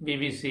BBC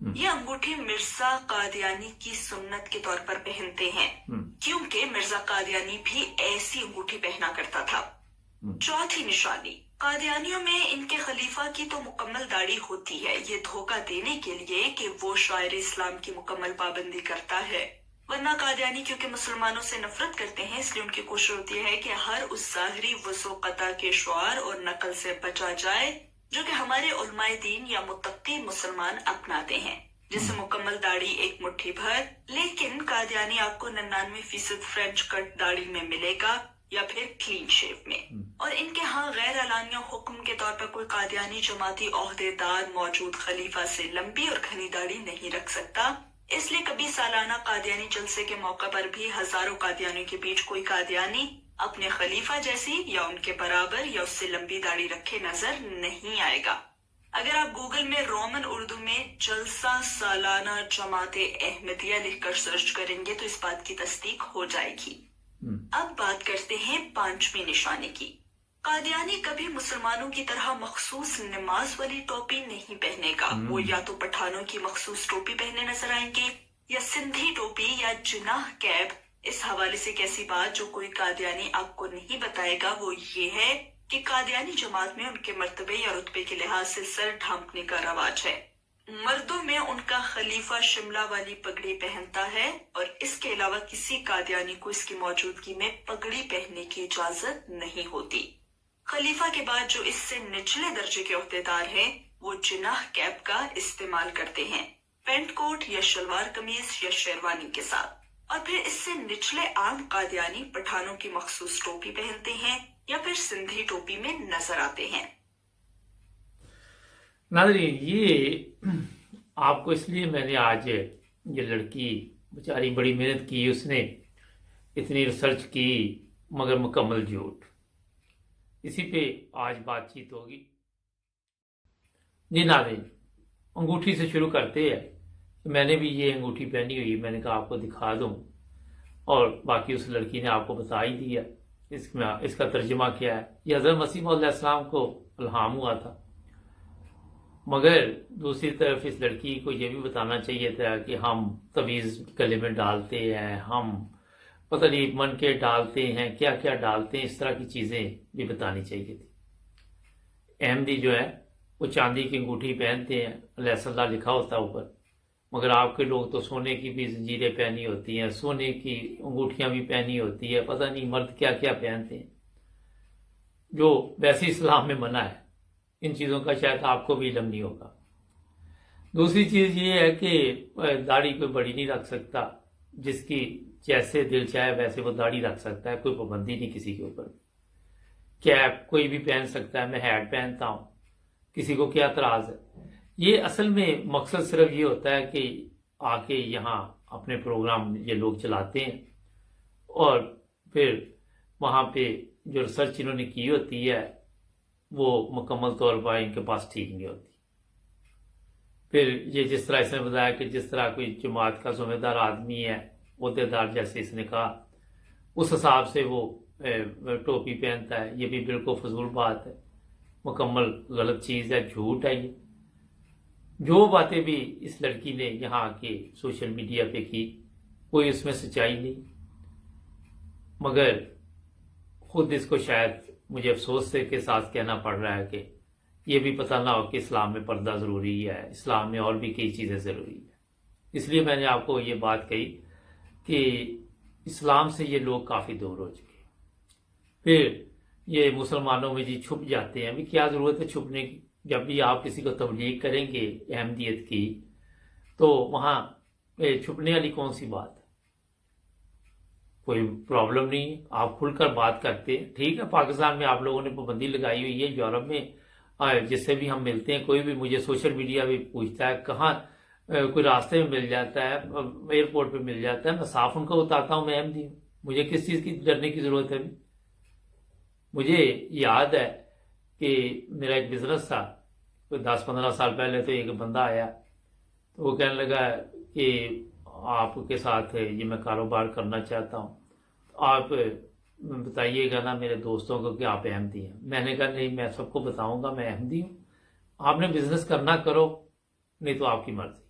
یہ انگوٹھی مرزا قادیانی کی سنت کے طور پر پہنتے ہیں کیونکہ مرزا قادیانی بھی ایسی انگوٹھی پہنا کرتا تھا۔ چوتھی نشانی، قادیانیوں میں ان کے خلیفہ کی تو مکمل داڑھی ہوتی ہے، یہ دھوکہ دینے کے لیے کہ وہ شاعر اسلام کی مکمل پابندی کرتا ہے، ورنہ قادیانی کیونکہ مسلمانوں سے نفرت کرتے ہیں اس لیے ان کی کوشش ہوتی ہے کہ ہر اس ظاہری وضو قطع کے شعار اور نقل سے بچا جائے جو کہ ہمارے علماء دین یا متقی مسلمان اپناتے ہیں، جسے مکمل داڑھی ایک مٹھی بھر۔ لیکن قادیانی آپ کو 99% فرینچ کٹ داڑھی میں ملے گا یا پھر کلین شیو میں، اور ان کے ہاں غیر اعلانیہ حکم کے طور پر کوئی قادیانی جماعتی عہدے دار موجود خلیفہ سے لمبی اور گھنی داڑھی نہیں رکھ سکتا، اس لیے کبھی سالانہ قادیانی جلسے کے موقع پر بھی ہزاروں قادیانیوں کے بیچ کوئی قادیانی اپنے خلیفہ جیسی یا ان کے برابر یا اس سے لمبی داڑھی رکھے نظر نہیں آئے گا۔ اگر آپ گوگل میں رومن اردو میں جلسہ سالانہ جماعت احمدیہ لکھ کر سرچ کریں گے تو اس بات کی تصدیق ہو جائے گی۔ اب بات کرتے ہیں پانچویں نشانی کی۔ قادیانی کبھی مسلمانوں کی طرح مخصوص نماز والی ٹوپی نہیں پہنے گا، وہ یا تو پٹھانوں کی مخصوص ٹوپی پہنے نظر آئیں گے یا سندھی ٹوپی یا جناح کیپ۔ اس حوالے سے ایک ایسی بات جو کوئی قادیانی آپ کو نہیں بتائے گا وہ یہ ہے کہ قادیانی جماعت میں ان کے مرتبے یا رتبے کے لحاظ سے سر ڈھانپنے کا رواج ہے۔ مردوں میں ان کا خلیفہ شملہ والی پگڑی پہنتا ہے اور اس کے علاوہ کسی قادیانی کو اس کی موجودگی میں پگڑی پہننے کی اجازت نہیں ہوتی۔ خلیفہ کے بعد جو اس سے نچلے درجے کے عہدیدار ہیں وہ جناح کیپ کا استعمال کرتے ہیں، پینٹ کوٹ یا شلوار قمیض یا شیروانی کے ساتھ، اور پھر اس سے نچلے عام قادیانی پٹھانوں کی مخصوص ٹوپی پہنتے ہیں یا پھر سندھی ٹوپی میں نظر آتے ہیں۔ ناظرین، یہ آپ کو اس لیے میں نے آج یہ لڑکی بیچاری بڑی محنت کی، اس نے اتنی ریسرچ کی مگر مکمل جھوٹ، اسی پہ آج بات چیت ہوگی۔ جی ناظرین، انگوٹھی سے شروع کرتے ہیں۔ میں نے بھی یہ انگوٹھی پہنی ہوئی، میں نے کہا آپ کو دکھا دوں، اور باقی اس لڑکی نے آپ کو بتا ہی دیا اس کا ترجمہ کیا ہے۔ یہ حضرت مسیح علیہ السلام کو الہام ہوا تھا، مگر دوسری طرف اس لڑکی کو یہ بھی بتانا چاہیے تھا کہ ہم تعویذ گلے میں ڈالتے ہیں، ہم پتہ نہیں من کے ڈالتے ہیں، کیا کیا ڈالتے ہیں، اس طرح کی چیزیں بھی بتانی چاہیے تھی۔ احمدی جو ہے وہ چاندی کی انگوٹھی پہنتے ہیں، علیہ السلام لکھا ہوتا ہے اوپر، مگر آپ کے لوگ تو سونے کی بھی زنجیریں پہنی ہوتی ہیں، سونے کی انگوٹھیاں بھی پہنی ہوتی ہے، پتہ نہیں مرد کیا کیا پہنتے ہیں، جو ویسے اسلام میں منع ہے۔ ان چیزوں کا شاید آپ کو بھی علم نہیں ہوگا۔ دوسری چیز یہ ہے کہ داڑھی کوئی بڑی نہیں رکھ سکتا، جس کی جیسے دل چاہے ویسے وہ داڑھی رکھ سکتا ہے، کوئی پابندی نہیں کسی کے اوپر۔ کیپ کوئی بھی پہن سکتا ہے، میں ہیٹ پہنتا ہوں، کسی کو کیا اعتراض ہے؟ یہ اصل میں مقصد صرف یہ ہوتا ہے کہ آ کے یہاں اپنے پروگرام یہ لوگ چلاتے ہیں، اور پھر وہاں پہ جو ریسرچ انہوں نے کی ہوتی ہے وہ مکمل طور پر ان کے پاس ٹھیک نہیں ہوتی۔ پھر یہ جس طرح اس نے بتایا کہ جس طرح کوئی جماعت کا ذمہ دار آدمی ہے، عہدیدار جیسے اس نے کہا، اس حساب سے وہ ٹوپی پہنتا ہے، یہ بھی بالکل فضول بات ہے، مکمل غلط چیز ہے، جھوٹ ہے۔ یہ جو باتیں بھی اس لڑکی نے یہاں کے سوشل میڈیا پہ کی کوئی اس میں سچائی نہیں، مگر خود اس کو شاید مجھے افسوس سے کے ساتھ کہنا پڑ رہا ہے کہ یہ بھی پتہ نہ ہو کہ اسلام میں پردہ ضروری ہے، اسلام میں اور بھی کئی چیزیں ضروری ہیں۔ اس لیے میں نے آپ کو یہ بات کہی کہ اسلام سے یہ لوگ کافی دور ہو چکے ہیں۔ پھر یہ مسلمانوں میں جی چھپ جاتے ہیں، ابھی کیا ضرورت ہے چھپنے کی؟ جب بھی آپ کسی کو تبلیغ کریں گے احمدیت کی تو وہاں چھپنے والی کون سی بات ہے؟ کوئی پرابلم نہیں، آپ کھل کر بات کرتے ہیں۔ ٹھیک ہے، پاکستان میں آپ لوگوں نے پابندی لگائی ہوئی ہے، یورپ میں جس سے بھی ہم ملتے ہیں، کوئی بھی مجھے سوشل میڈیا بھی پوچھتا ہے کہاں کوئی راستے میں مل جاتا ہے، ایئرپورٹ پہ مل جاتا ہے، میں صاف ان کو بتاتا ہوں میں احمدی ہوں، مجھے کس چیز کی ڈرنے کی ضرورت ہے؟ مجھے یاد ہے کہ میرا ایک بزنس تھا کوئی 10-15 سال پہلے، تو ایک بندہ آیا تو وہ کہنے لگا کہ آپ کے ساتھ یہ میں کاروبار کرنا چاہتا ہوں، آپ بتائیے گا نا میرے دوستوں کو کہ آپ احمدی ہیں۔ میں نے کہا نہیں، میں سب کو بتاؤں گا میں احمدی ہوں، آپ نے بزنس کرنا کرو، نہیں تو آپ کی مرضی ہے۔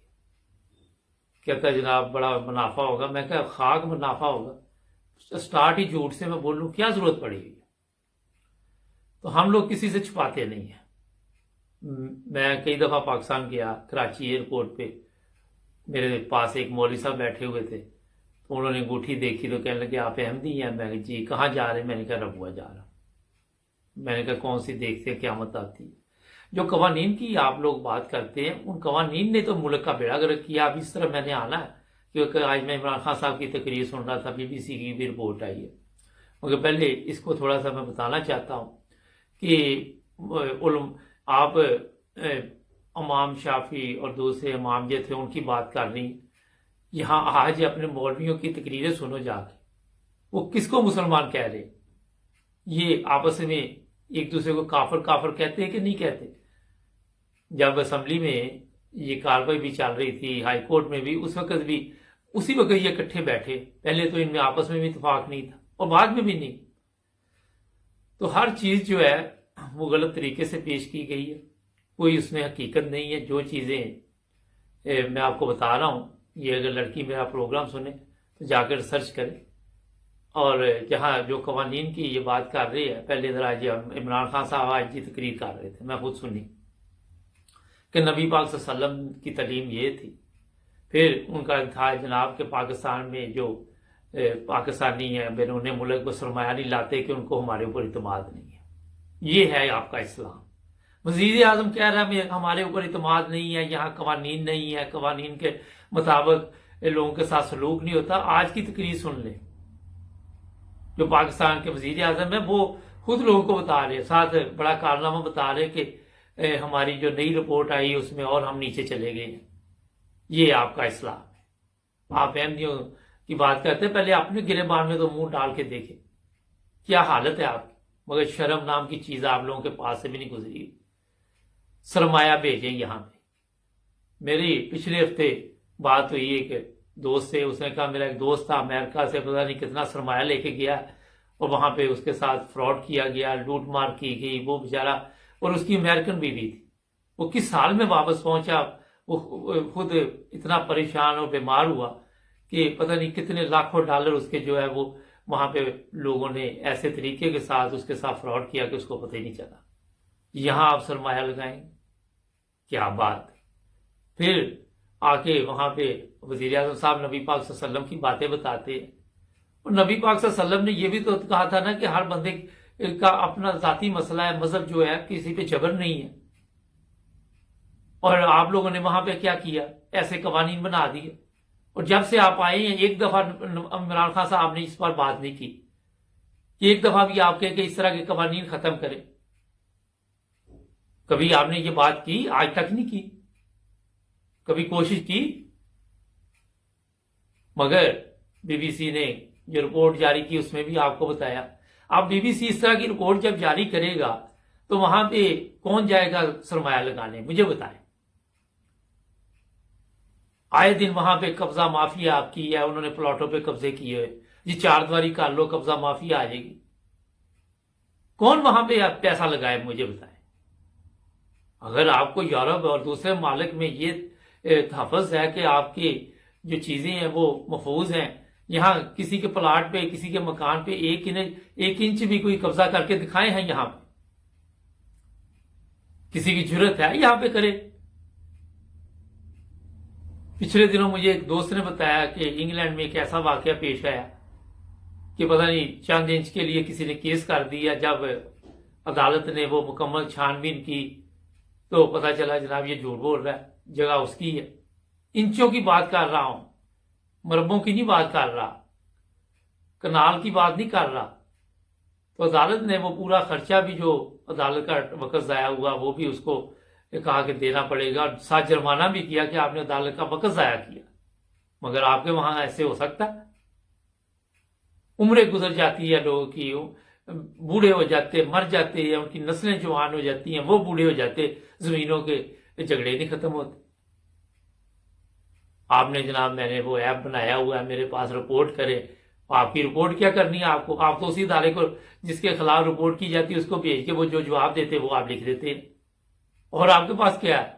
کہتا ہے جناب بڑا منافع ہوگا. میں کہا خاک منافع ہوگا, سٹارٹ ہی جھوٹ سے میں بولوں, کیا ضرورت پڑی ہوئی ہے. تو ہم لوگ کسی سے چھپاتے نہیں ہیں. میں کئی دفعہ پاکستان گیا, کراچی ایئرپورٹ پہ میرے پاس ایک مولوی صاحب بیٹھے ہوئے تھے, تو انہوں نے انگوٹھی دیکھی تو کہنے لگے آپ احمدی ہیں. میں نے جی. کہاں جا رہے ہیں؟ میں نے کہا ربوہ جا رہا. میں نے کہا کون سی دیکھتے قیامت آتی ہے. جو قوانین کی آپ لوگ بات کرتے ہیں, ان قوانین نے تو ملک کا بیڑا گرک کیا. اب اس طرح میں نے آنا ہے کیونکہ آج میں عمران خان صاحب کی تقریر سن رہا تھا, BBC کی بھی رپورٹ آئی ہے. مگر پہلے اس کو تھوڑا سا میں بتانا چاہتا ہوں کہ آپ امام شافعی اور دوسرے امام جو تھے ان کی بات کر رہی, یہاں آج اپنے مولویوں کی تقریریں سنو جا کے. وہ کس کو مسلمان کہہ رہے, یہ آپس میں ایک دوسرے کو کافر کافر کہتے ہیں کہ نہیں کہتے. جب اسمبلی میں یہ کارروائی بھی چل رہی تھی, ہائی کورٹ میں بھی, اس وقت بھی اسی وقت یہ اکٹھے بیٹھے. پہلے تو ان میں آپس میں بھی اتفاق نہیں تھا اور بعد میں بھی نہیں. تو ہر چیز جو ہے وہ غلط طریقے سے پیش کی گئی ہے, کوئی اس میں حقیقت نہیں ہے. جو چیزیں میں آپ کو بتا رہا ہوں, یہ اگر لڑکی میرا پروگرام سنے تو جا کر سرچ کرے. اور جہاں جو قوانین کی یہ بات کر رہی ہے, پہلے ذرا عمران خان صاحب آج جی تقریر کر رہے تھے, میں خود سنی کہ نبی پاک صلی اللہ علیہ وسلم کی تعلیم یہ تھی. پھر ان کا تھا جناب کہ پاکستان میں جو پاکستانی ہیں بیرون ملک کو سرمایہ نہیں لاتے کہ ان کو ہمارے اوپر اعتماد نہیں ہے. یہ ہے آپ کا اسلام. وزیر اعظم کہہ رہا ہے ہمارے اوپر اعتماد نہیں ہے, یہاں قوانین نہیں ہے, قوانین کے مطابق لوگوں کے ساتھ سلوک نہیں ہوتا. آج کی تقریر سن لیں, جو پاکستان کے وزیر اعظم ہیں وہ خود لوگوں کو بتا رہے, ساتھ بڑا کارنامہ بتا رہے کہ ہماری جو نئی رپورٹ آئی اس میں اور ہم نیچے چلے گئے ہیں. یہ آپ کا اسلام ہے. آپ احمدیوں کی بات کرتے ہیں, پہلے اپنے گریبان میں تو منہ ڈال کے دیکھیں کیا حالت ہے آپ کی. مگر شرم نام کی چیز آپ لوگوں کے پاس سے بھی نہیں گزری. سرمایہ بھیجیں یہاں پہ. میری پچھلے ہفتے بات ہوئی ایک دوست سے, اس نے کہا میرا ایک دوست تھا امریکہ سے, پتہ نہیں کتنا سرمایہ لے کے گیا اور وہاں پہ اس کے ساتھ فراڈ کیا گیا, لوٹ مار کی گئی. وہ بیچارہ, اور اس کی امریکن بیوی تھی, وہ کس حال میں واپس پہنچا, وہ خود اتنا پریشان اور بیمار ہوا کہ پتہ نہیں کتنے لاکھوں ڈالر اس کے جو ہے وہ وہاں پہ لوگوں نے ایسے طریقے کے ساتھ اس کے ساتھ فراڈ کیا کہ اس کو پتہ ہی نہیں چلا. یہاں آپ سرمایہ لگائیں, کیا بات. پھر آ کے وہاں پہ وزیر اعظم صاحب نبی پاک صلی اللہ علیہ وسلم کی باتیں بتاتے ہیں. اور نبی پاک صلی اللہ علیہ وسلم نے یہ بھی تو کہا تھا نا کہ ہر بندے کا اپنا ذاتی مسئلہ ہے, مذہب جو ہے کسی پہ جبر نہیں ہے. اور آپ لوگوں نے وہاں پہ کیا کیا, ایسے قوانین بنا دیے. اور جب سے آپ آئے ہیں ایک دفعہ عمران خان صاحب نے اس پر بات نہیں کی کہ ایک دفعہ بھی آپ کہے کہ اس طرح کے قوانین ختم کریں. کبھی آپ نے یہ بات کی؟ آج تک نہیں کی. کبھی کوشش کی؟ مگر BBC نے جو رپورٹ جاری کی اس میں بھی آپ کو بتایا. اب BBC اس طرح کی رپورٹ جب جاری کرے گا تو وہاں پہ کون جائے گا سرمایہ لگانے, مجھے بتائیں. آئے دن وہاں پہ قبضہ مافیا آپ کی ہے, انہوں نے پلاٹوں پہ قبضے کیے ہوئے. جی 4 دیواری کر لو, قبضہ مافیا آ جائے گی. کون وہاں پہ پیسہ لگائے, مجھے بتائیں. اگر آپ کو یورپ اور دوسرے ممالک میں یہ تحفظ ہے کہ آپ کی جو چیزیں ہیں وہ محفوظ ہیں, یہاں کسی کے پلاٹ پہ کسی کے مکان پہ ایک انچ بھی کوئی قبضہ کر کے دکھائے ہیں, یہاں پہ کسی کی جرت ہے یہاں پہ کرے. پچھلے دنوں مجھے ایک دوست نے بتایا کہ انگلینڈ میں ایک ایسا واقعہ پیش آیا کہ پتہ نہیں چند انچ کے لیے کسی نے کیس کر دیا. جب عدالت نے وہ مکمل چھان بین کی تو پتہ چلا جناب یہ جھوٹ بول رہا ہے, جگہ اس کی ہے. انچوں کی بات کر رہا ہوں, مربوں کی نہیں بات کر رہا, کنال کی بات نہیں کر رہا. تو عدالت نے وہ پورا خرچہ بھی جو عدالت کا وقت ضائع ہوا وہ بھی اس کو کہا کہ دینا پڑے گا, اور ساتھ جرمانہ بھی کیا کہ آپ نے عدالت کا وقت ضائع کیا. مگر آپ کے وہاں ایسے ہو سکتا ہے؟ عمریں گزر جاتی ہے لوگوں کی, بوڑھے ہو جاتے, مر جاتے ہیں, ان کی نسلیں جوان ہو جاتی ہیں, وہ بوڑھے ہو جاتے, زمینوں کے جھگڑے نہیں ختم ہوتے. آپ نے جناب, میں نے وہ ایپ بنایا ہوا ہے, میرے پاس رپورٹ کرے. آپ کی رپورٹ کیا کرنی ہے آپ کو؟ آپ تو اسی ادارے کو جس کے خلاف رپورٹ کی جاتی ہے اس کو بھیج کے وہ جو جواب دیتے وہ آپ لکھ دیتے ہیں. اور آپ کے پاس کیا ہے؟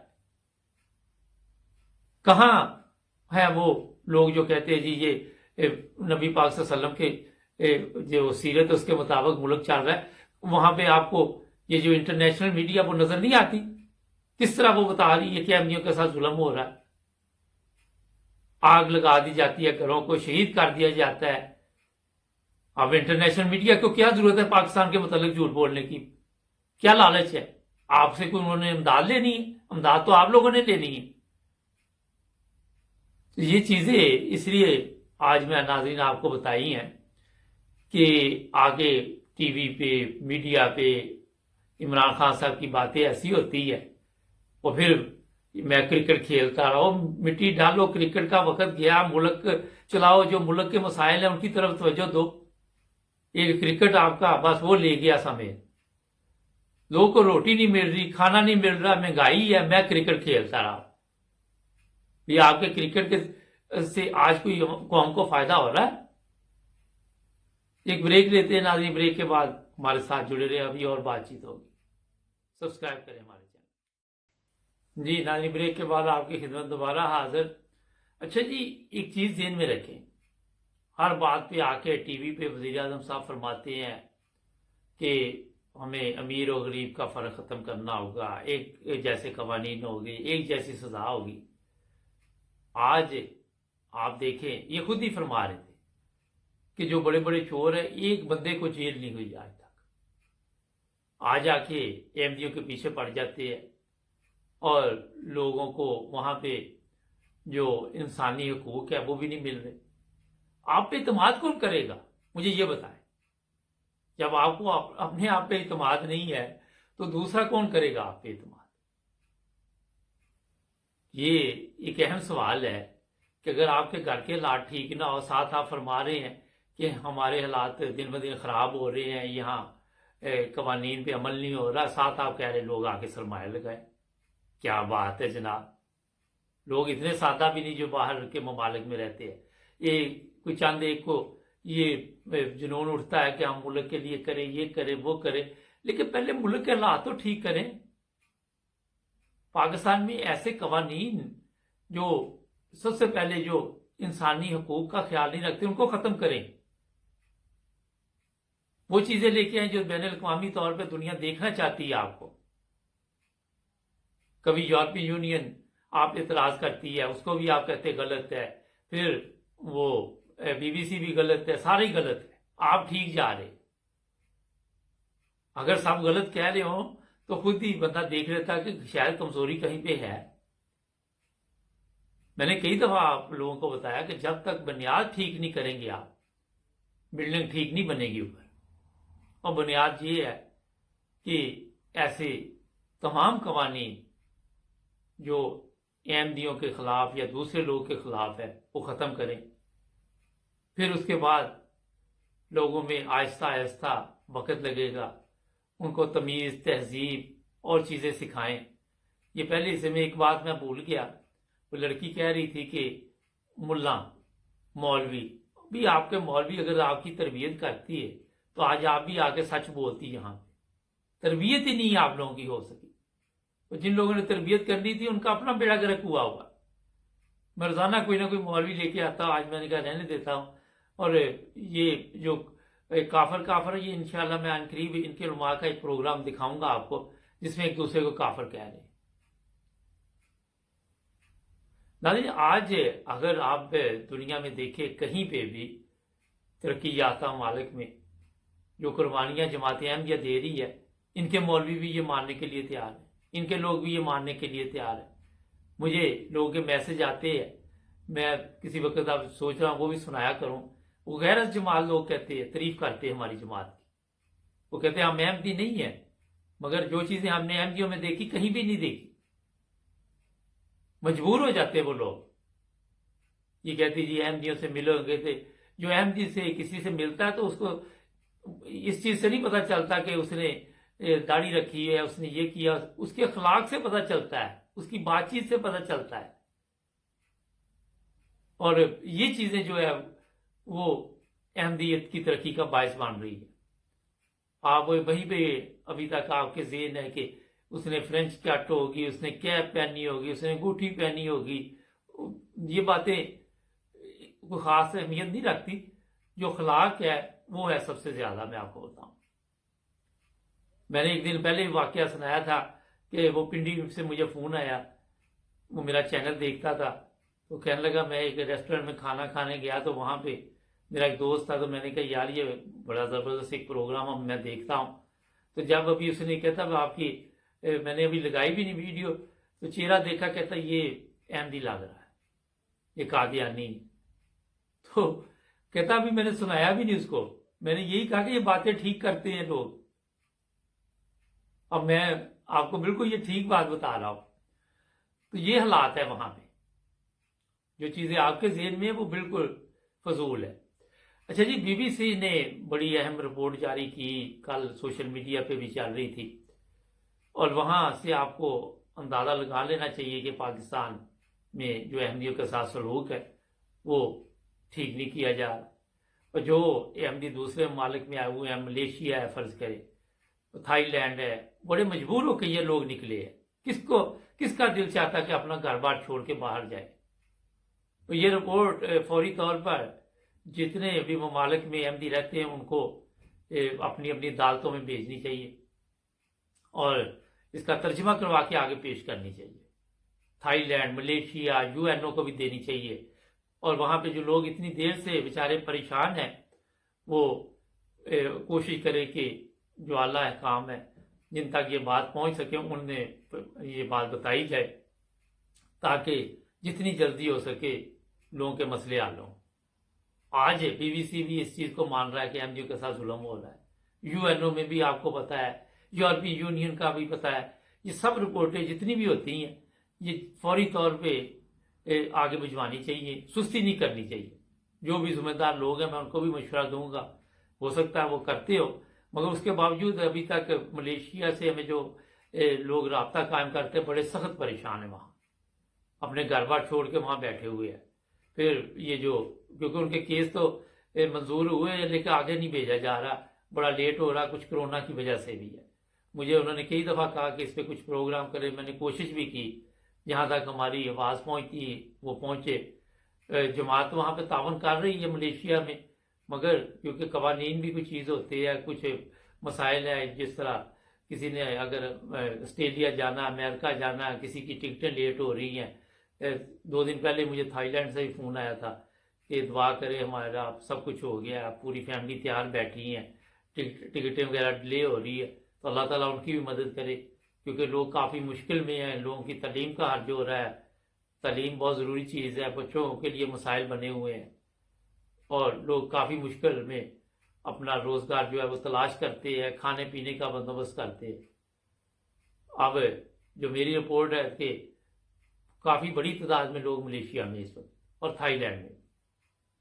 کہاں ہے وہ لوگ جو کہتے ہیں جی یہ نبی پاک صلی اللہ علیہ وسلم کے جو سیرت ہے اس کے مطابق ملک چل رہا ہے، وہاں پہ آپ کو یہ جو انٹرنیشنل میڈیا وہ نظر نہیں آتی؟ کس طرح وہ بتا رہی ہے کہ احمدیوں کے ساتھ ظلم ہو رہا ہے، آگ لگا دی جاتی ہے، گھروں کو شہید کر دیا جاتا ہے۔ اب انٹرنیشنل میڈیا کو کیا ضرورت ہے پاکستان کے متعلق جھوٹ بولنے کی؟ کیا لالچ ہے؟ آپ سے کوئی انہوں نے امداد لینی ہے؟ امداد تو آپ لوگوں نے لینی ہے۔ یہ چیزیں اس لیے آج میں ناظرین آپ کو بتائی ہیں کہ آگے ٹی وی پہ میڈیا پہ عمران خان صاحب کی باتیں ایسی ہوتی ہے، اور پھر میں کرکٹ کھیلتا رہا ہوں، مٹی ڈالو، کرکٹ کا وقت گیا، ملک چلاؤ، جو ملک کے مسائل ہیں ان کی طرف توجہ دو۔ ایک کرکٹ آپ کا بس وہ لے گیا سمیت، لوگوں کو روٹی نہیں مل رہی، کھانا نہیں مل رہا، مہنگائی ہے، میں کرکٹ کھیلتا رہا۔ یہ آپ کے کرکٹ سے آج کوئی قوم کو فائدہ ہو رہا ہے؟ ایک بریک لیتے ہیں ناظرین، بریک کے بعد ہمارے ساتھ جڑے رہے، ابھی اور بات چیت ہوگی۔ سبسکرائب کریں ہمارے چینل۔ جی ناظرین، بریک کے بعد آپ کی خدمت دوبارہ حاضر۔ اچھا جی، ایک چیز ذہن میں رکھیں، ہر بات پہ آ کے ٹی وی پہ وزیر اعظم صاحب فرماتے ہیں کہ ہمیں امیر و غریب کا فرق ختم کرنا ہوگا، ایک جیسے قوانین ہوگی، ایک جیسی سزا ہوگی۔ آج آپ دیکھیں، یہ خود ہی فرما رہے تھے کہ جو بڑے بڑے چور ہیں، ایک بندے کو جیل نہیں ہوئی آج تک، آج آ کے احمدیوں کے پیچھے پڑ جاتے ہیں اور لوگوں کو وہاں پہ جو انسانی حقوق ہے وہ بھی نہیں مل رہے۔ آپ پہ اعتماد کون کرے گا؟ مجھے یہ بتائیں، جب آپ کو اپنے آپ پہ اعتماد نہیں ہے تو دوسرا کون کرے گا آپ پہ اعتماد؟ یہ ایک اہم سوال ہے کہ اگر آپ کے گھر کے حالات ٹھیک نہ ہو، ساتھ آپ فرما رہے ہیں کہ ہمارے حالات دن بدن خراب ہو رہے ہیں، یہاں قوانین پہ عمل نہیں ہو رہا، ساتھ آپ کہہ رہے لوگ آ کے سرمایہ لگائیں۔ کیا بات ہے جناب! لوگ اتنے سادہ بھی نہیں جو باہر کے ممالک میں رہتے ہیں۔ یہ کوئی چاند ایک کو یہ جنون اٹھتا ہے کہ ہم ملک کے لیے کریں، یہ کریں، وہ کریں، لیکن پہلے ملک کے حالات تو ٹھیک کریں۔ پاکستان میں ایسے قوانین جو سب سے پہلے جو انسانی حقوق کا خیال نہیں رکھتے ان کو ختم کریں، وہ چیزیں لے کے آئیں جو بین الاقوامی طور پہ دنیا دیکھنا چاہتی ہے آپ کو۔ کبھی یورپی یونین آپ اعتراض کرتی ہے، اس کو بھی آپ کہتے غلط ہے، پھر وہ بی بی سی بھی غلط ہے، سارے ہی غلط ہے، آپ ٹھیک جا رہے۔ اگر سب غلط کہہ رہے ہوں تو خود ہی بندہ دیکھ لیتا کہ شاید کمزوری کہیں پہ ہے۔ میں نے کئی دفعہ آپ لوگوں کو بتایا کہ جب تک بنیاد ٹھیک نہیں کریں گے آپ، بلڈنگ ٹھیک نہیں بنے گی اوپر۔ اور بنیاد یہ ہے کہ ایسے تمام قوانین جو احمدیوں کے خلاف یا دوسرے لوگوں کے خلاف ہے وہ ختم کریں، پھر اس کے بعد لوگوں میں آہستہ آہستہ وقت لگے گا، ان کو تمیز، تہذیب اور چیزیں سکھائیں۔ یہ پہلے سے میں ایک بات میں بھول گیا، وہ لڑکی کہہ رہی تھی کہ ملا مولوی، بھی آپ کے مولوی اگر آپ کی تربیت کرتی ہے تو آج آپ بھی آ کے سچ بولتی یہاں پہ۔ تربیت ہی نہیں آپ لوگوں کی ہو سکی، تو جن لوگوں نے تربیت کرنی تھی ان کا اپنا بیڑا گرک ہوا ہوگا۔ میں روزانہ کوئی نہ کوئی مولوی لے کے آتا ہوں، آج میں نے کہا رہنے دیتا ہوں۔ اور یہ جو کافر یہ انشاءاللہ میں عن قریب ان کے علماء کا ایک پروگرام دکھاؤں گا آپ کو جس میں ایک دوسرے کو کافر کہہ رہے ہیں۔ ناظرین، آج اگر آپ دنیا میں دیکھیں کہیں پہ بھی ترقی یافتہ ممالک میں جو قربانیاں جماعت احمدیہ دے رہی ہے، ان کے مولوی بھی یہ ماننے کے لیے تیار ہیں، ان کے لوگ بھی یہ ماننے کے لیے تیار ہیں۔ مجھے لوگوں کے میسج آتے ہیں، میں کسی وقت آپ سوچ رہا ہوں وہ بھی سنایا کروں۔ وہ غیر جماعت لوگ کہتے ہیں، تعریف کرتے ہیں ہماری جماعت کی، وہ کہتے ہیں ہم احمدی نہیں ہیں، مگر جو چیزیں ہم نے احمدیوں میں دیکھی کہیں بھی نہیں دیکھی۔ مجبور ہو جاتے وہ لوگ، یہ کہتے جی احمدیوں سے ملو گے تھے۔ جو احمدی سے کسی سے ملتا ہے تو اس کو اس چیز سے نہیں پتہ چلتا کہ اس نے داڑھی رکھی ہے، اس نے یہ کیا، اس کے اخلاق سے پتہ چلتا ہے، اس کی بات چیت سے پتہ چلتا ہے۔ اور یہ چیزیں جو ہے وہ احمدیت کی ترقی کا باعث بن رہی ہے۔ آپ وہیں پہ ابھی تک آپ کے ذہن ہے کہ اس نے فرینچ کٹ ہوگی، اس نے کیپ پہنی ہوگی، اس نے انگوٹھی پہنی ہوگی، یہ باتیں کوئی خاص اہمیت نہیں رکھتی. جو اخلاق ہے وہ ہے سب سے زیادہ. میں آپ کو بتاؤں, میں نے ایک دن پہلے واقعہ سنایا تھا کہ وہ پنڈی سے مجھے فون آیا, وہ میرا چینل دیکھتا تھا, تو کہنے لگا میں ایک ریسٹورینٹ میں کھانا کھانے گیا تو وہاں پہ میرا ایک دوست تھا, تو میں نے کہا یار یہ بڑا زبردست ایک پروگرام میں دیکھتا ہوں. تو جب ابھی اس نے کہتا آپ کی میں نے ابھی لگائی بھی نہیں ویڈیو, تو چہرہ دیکھا, کہتا یہ احمدی لگ رہا ہے, یہ قادیانی. تو کہتا ابھی میں نے سنایا بھی نہیں اس کو, میں نے یہی کہا کہ یہ باتیں ٹھیک کرتے ہیں لوگ. اب میں آپ کو بالکل یہ ٹھیک بات بتا رہا ہوں. تو یہ حالات ہے وہاں پہ, جو چیزیں آپ کے ذہن میں ہیں وہ بالکل فضول ہے. اچھا جی, بی بی سی نے بڑی اہم رپورٹ جاری کی, کل سوشل میڈیا پہ بھی چل رہی تھی, اور وہاں سے آپ کو اندازہ لگا لینا چاہیے کہ پاکستان میں جو احمدیوں کے ساتھ سلوک ہے وہ ٹھیک نہیں کیا جا رہا. اور جو احمدی دوسرے ممالک میں آئے ہوئے ہیں, ملیشیا ہے فرض کرے, تھائی لینڈ ہے, بڑے مجبور ہو کے یہ لوگ نکلے ہیں. کس کا دل چاہتا کہ اپنا گھر بار چھوڑ کے باہر جائے؟ تو یہ رپورٹ فوری طور پر جتنے بھی ممالک میں احمدی رہتے ہیں ان کو اپنی اپنی عدالتوں میں بھیجنی چاہیے, اور اس کا ترجمہ کروا کے آگے پیش کرنی چاہیے. تھائی لینڈ, ملیشیا, یو این او کو بھی دینی چاہیے. اور وہاں پہ جو لوگ اتنی دیر سے بیچارے پریشان ہیں, وہ کوشش کرے کہ جو اعلیٰ احکام ہے جن تک یہ بات پہنچ سکے ان میں یہ بات بتائی جائے, تاکہ جتنی جلدی ہو سکے لوگوں کے مسئلے حل ہوں. آج بی بی سی بھی اس چیز کو مان رہا ہے کہ احمدیوں کے ساتھ ظلم ہو رہا ہے. یو این او میں بھی آپ کو پتا ہے, یورپی یونین کا بھی پتا ہے. یہ سب رپورٹیں جتنی بھی ہوتی ہیں یہ فوری طور پہ آگے بھجوانی چاہیے, سستی نہیں کرنی چاہیے. جو بھی ذمہ دار لوگ ہیں میں ان کو بھی مشورہ دوں گا, ہو سکتا ہے وہ کرتے ہو, مگر اس کے باوجود ابھی تک ملیشیا سے ہمیں جو لوگ رابطہ قائم کرتے ہیں بڑے سخت پریشان ہیں, وہاں اپنے گھر بار چھوڑ کے وہاں بیٹھے ہوئے ہیں. پھر یہ جو کیونکہ ان کے کیس تو منظور ہوئے ہیں لیکن آگے نہیں بھیجا جا رہا, بڑا لیٹ ہو رہا, کچھ کرونا کی وجہ سے بھی ہے. مجھے انہوں نے کئی دفعہ کہا کہ اس پہ کچھ پروگرام کرے, میں نے کوشش بھی کی, جہاں تک ہماری آواز پہنچتی وہ پہنچے. جماعت وہاں پہ تعاون کر رہی ہے ملیشیا میں, مگر کیونکہ قوانین بھی کچھ چیز ہوتی ہے, کچھ مسائل ہیں, جس طرح کسی نے اگر آسٹریلیا جانا, امریکہ جانا, کسی کی ٹکٹیں لیٹ ہو رہی ہیں. 2 دن پہلے مجھے تھائی لینڈ سے بھی فون آیا تھا کہ دعا کرے ہمارا سب کچھ ہو گیا, پوری فیملی تیار بیٹھی ہیں, ٹکٹیں وغیرہ ڈیلے ہو رہی ہے, تو اللہ تعالیٰ ان کی بھی مدد کرے, کیونکہ لوگ کافی مشکل میں ہیں. لوگوں کی تعلیم کا حرج ہو رہا ہے, تعلیم بہت ضروری چیز ہے, بچوں کے لیے مسائل بنے ہوئے ہیں, اور لوگ کافی مشکل میں اپنا روزگار جو ہے وہ تلاش کرتے ہیں, کھانے پینے کا بندوبست کرتے ہیں. اب جو میری رپورٹ ہے کہ کافی بڑی تعداد میں لوگ ملیشیا میں اس وقت, اور تھائی لینڈ میں,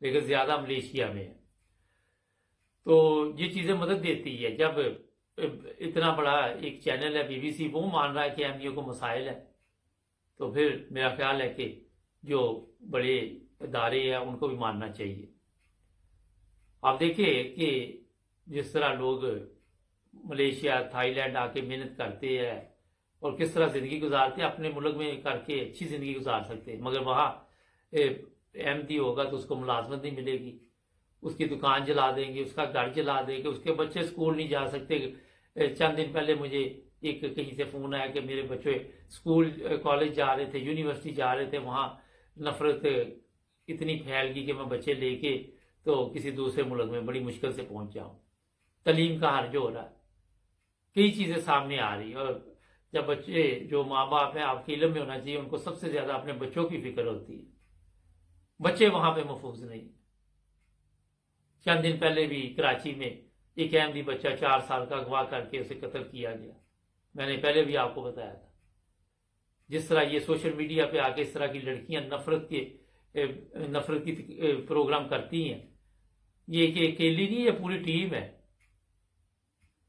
لیکن زیادہ ملیشیا میں ہے. تو یہ چیزیں مدد دیتی ہے. جب اتنا بڑا ایک چینل ہے بی بی سی وہ مان رہا ہے کہ احمدیوں کو مسائل ہے, تو پھر میرا خیال ہے کہ جو بڑے ادارے ہیں ان کو بھی ماننا چاہیے. آپ دیکھیں کہ جس طرح لوگ ملیشیا, تھائی لینڈ آ کے محنت کرتے ہیں اور کس طرح زندگی گزارتے ہیں, اپنے ملک میں کر کے اچھی زندگی گزار سکتے ہیں, مگر وہاں احمدی ہوگا تو اس کو ملازمت نہیں ملے گی, اس کی دکان جلا دیں گے, اس کا گھر جلا دیں گے, اس کے بچے اسکول نہیں جا سکتے. چند دن پہلے مجھے ایک کہیں سے فون آیا کہ میرے بچے اسکول کالج جا رہے تھے, یونیورسٹی جا رہے تھے, وہاں نفرت اتنی پھیل گئی کہ میں بچے لے کے تو کسی دوسرے ملک میں بڑی مشکل سے پہنچ جاؤں. تعلیم کا حرج ہو رہا ہے, کئی چیزیں سامنے آ رہی, اور جب بچے جو ماں باپ ہیں آپ کے علم میں ہونا چاہیے, ان کو سب سے زیادہ اپنے بچوں کی فکر ہوتی ہے. بچے وہاں پہ محفوظ نہیں. چند دن پہلے بھی کراچی میں ایک احمدی بچہ 4 سال کا اغوا کر کے اسے قتل کیا گیا. میں نے پہلے بھی آپ کو بتایا تھا. جس طرح یہ سوشل میڈیا پہ آ کے اس طرح کی لڑکیاں نفرت کی پروگرام کرتی ہیں, یہ کہ اکیلی نہیں, یہ پوری ٹیم ہے,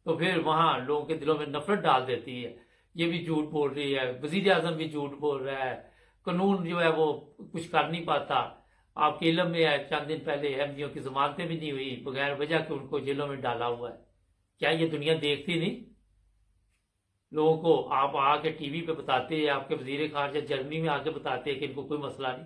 تو پھر وہاں لوگوں کے دلوں میں نفرت ڈال دیتی ہے. یہ بھی جھوٹ بول رہی ہے, وزیر اعظم بھی جھوٹ بول رہا ہے, قانون جو ہے وہ کچھ کر نہیں پاتا. آپ کے علم میں ہے چند دن پہلے احمدیوں کی ضمانتیں بھی نہیں ہوئی بغیر وجہ کہ ان کو جیلوں میں ڈالا ہوا ہے. کیا یہ دنیا دیکھتی نہیں؟ لوگوں کو آپ آ کے ٹی وی پہ بتاتے ہیں, آپ کے وزیر خارجہ جرمنی میں آ کے بتاتے ہیں کہ ان کو کوئی مسئلہ نہیں,